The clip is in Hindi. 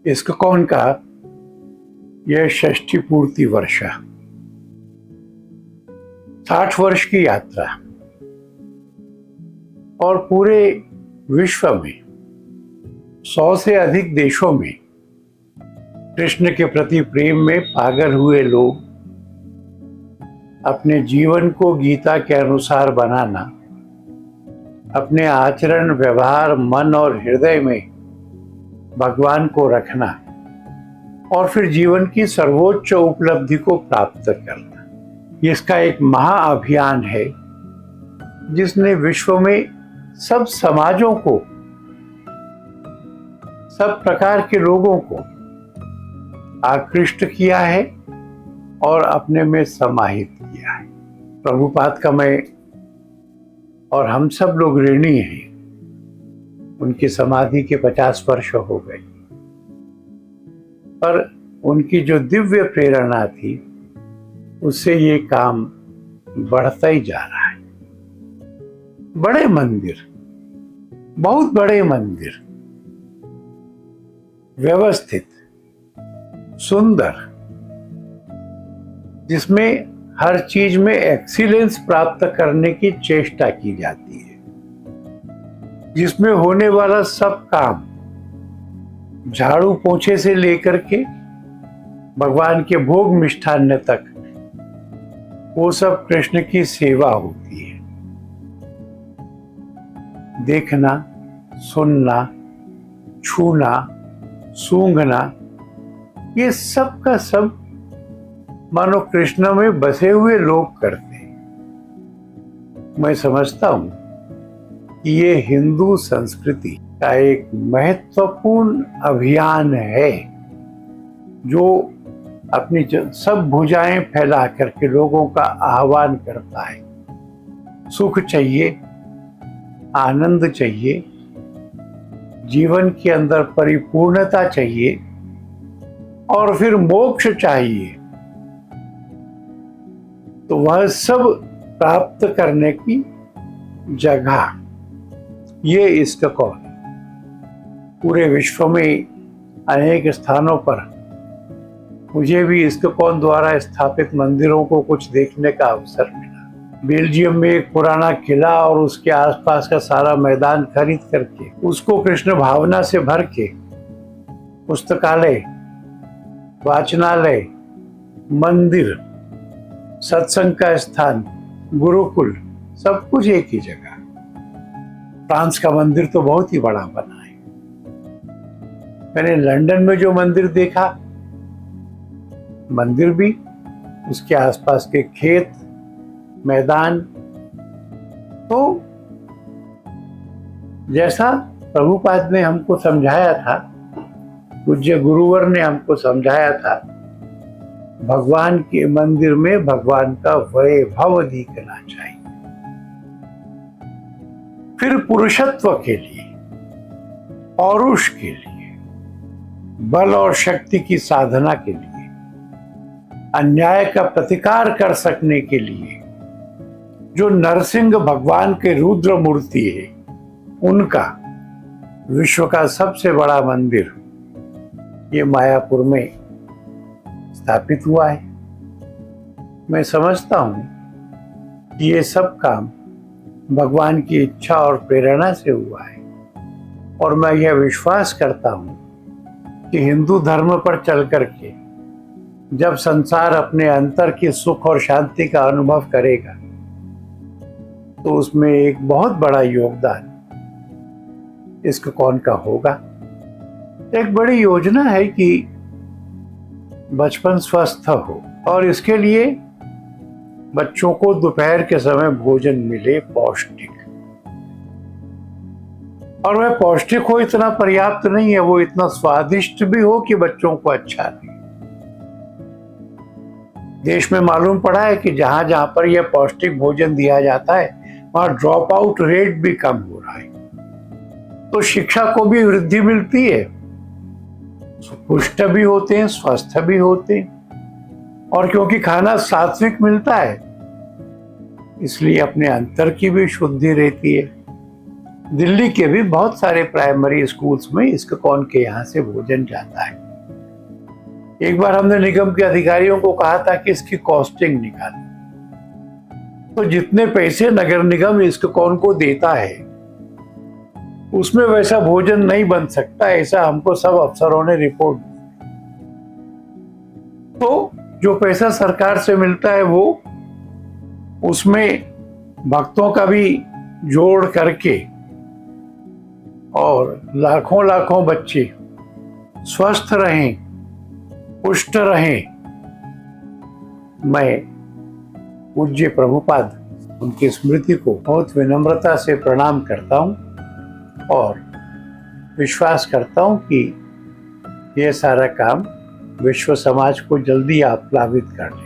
इस्कॉन का यह षष्ठी पूर्ति वर्ष है। 60 वर्ष की यात्रा और पूरे विश्व में 100 से अधिक देशों में कृष्ण के प्रति प्रेम में पागल हुए लोग अपने जीवन को गीता के अनुसार बनाना, अपने आचरण, व्यवहार, मन और हृदय में भगवान को रखना और फिर जीवन की सर्वोच्च उपलब्धि को प्राप्त करना, इसका एक महाअभियान है जिसने विश्व में सब समाजों को, सब प्रकार के लोगों को आकृष्ट किया है और अपने में समाहित किया है। प्रभुपाद का मैं और हम सब लोग ऋणी हैं। उनकी समाधि के 50 वर्ष हो गए, पर उनकी जो दिव्य प्रेरणा थी उससे ये काम बढ़ता ही जा रहा है। बड़े मंदिर, बहुत बड़े मंदिर, व्यवस्थित, सुंदर, जिसमें हर चीज में एक्सीलेंस प्राप्त करने की चेष्टा की जाती है, जिसमें होने वाला सब काम, झाड़ू पोंछे से लेकर के भगवान के भोग मिष्ठान्न तक, वो सब कृष्ण की सेवा होती है। देखना, सुनना, छूना, सूंघना, ये सब का सब मानो कृष्ण में बसे हुए लोग करते हैं। मैं समझता हूं कि ये हिंदू संस्कृति का एक महत्वपूर्ण अभियान है जो अपनी सब भुजाएं फैला करके लोगों का आह्वान करता है। सुख चाहिए, आनंद चाहिए, जीवन के अंदर परिपूर्णता चाहिए और फिर मोक्ष चाहिए, तो वह सब प्राप्त करने की जगह ये इस्कॉन। पूरे विश्व में अनेक स्थानों पर मुझे भी इस्कॉन द्वारा स्थापित मंदिरों को कुछ देखने का अवसर मिला। बेल्जियम में एक पुराना किला और उसके आसपास का सारा मैदान खरीद करके उसको कृष्ण भावना से भर के पुस्तकालय, वाचनालय, मंदिर, सत्संग का स्थान, गुरुकुल, सब कुछ एक ही जगह। फ्रांस का मंदिर तो बहुत ही बड़ा बना है। मैंने लंदन में जो मंदिर देखा, मंदिर भी, उसके आसपास के खेत, मैदान, तो जैसा प्रभुपाद ने हमको समझाया था, पूज्य गुरुवर ने हमको समझाया था, भगवान के मंदिर में भगवान का वैभव दिखना चाहिए। फिर पुरुषत्व के लिए, पौरुष के लिए, बल और शक्ति की साधना के लिए, अन्याय का प्रतिकार कर सकने के लिए जो नरसिंह भगवान के रुद्र मूर्ति है, उनका विश्व का सबसे बड़ा मंदिर ये मायापुर में स्थापित हुआ है। मैं समझता हूं कि ये सब काम भगवान की इच्छा और प्रेरणा से हुआ है और मैं यह विश्वास करता हूं कि हिंदू धर्म पर चल करके जब संसार अपने अंतर की सुख और शांति का अनुभव करेगा तो उसमें एक बहुत बड़ा योगदान इस्कॉन का होगा। एक बड़ी योजना है कि बचपन स्वस्थ हो और इसके लिए बच्चों को दोपहर के समय भोजन मिले पौष्टिक, और वह पौष्टिक हो इतना पर्याप्त नहीं है, वो इतना स्वादिष्ट भी हो कि बच्चों को अच्छा लगे। देश में मालूम पड़ा है कि जहां जहां पर यह पौष्टिक भोजन दिया जाता है वहां ड्रॉप आउट रेट भी कम हो रहा है, तो शिक्षा को भी वृद्धि मिलती है, पुष्ट भी होते हैं, स्वस्थ भी होते हैं, और क्योंकि खाना सात्विक मिलता है इसलिए अपने अंतर की भी शुद्धि रहती है। दिल्ली के भी बहुत सारे प्राइमरी स्कूल्स में इस्कॉन के यहाँ से भोजन जाता है। एक बार हमने निगम के अधिकारियों को कहा था कि इसकी कॉस्टिंग निकालें, तो जितने पैसे नगर निगम इस्कॉन को देता है उसमें वैसा भोजन नहीं बन सकता, ऐसा हमको सब अफसरों ने रिपोर्ट दी। तो जो पैसा सरकार से मिलता है वो उसमें भक्तों का भी जोड़ करके और लाखों लाखों बच्चे स्वस्थ रहें, पुष्ट रहें। मैं पूज्य प्रभुपाद उनकी स्मृति को बहुत विनम्रता से प्रणाम करता हूँ और विश्वास करता हूँ कि यह सारा काम विश्व समाज को जल्दी आप प्लावित कर लें।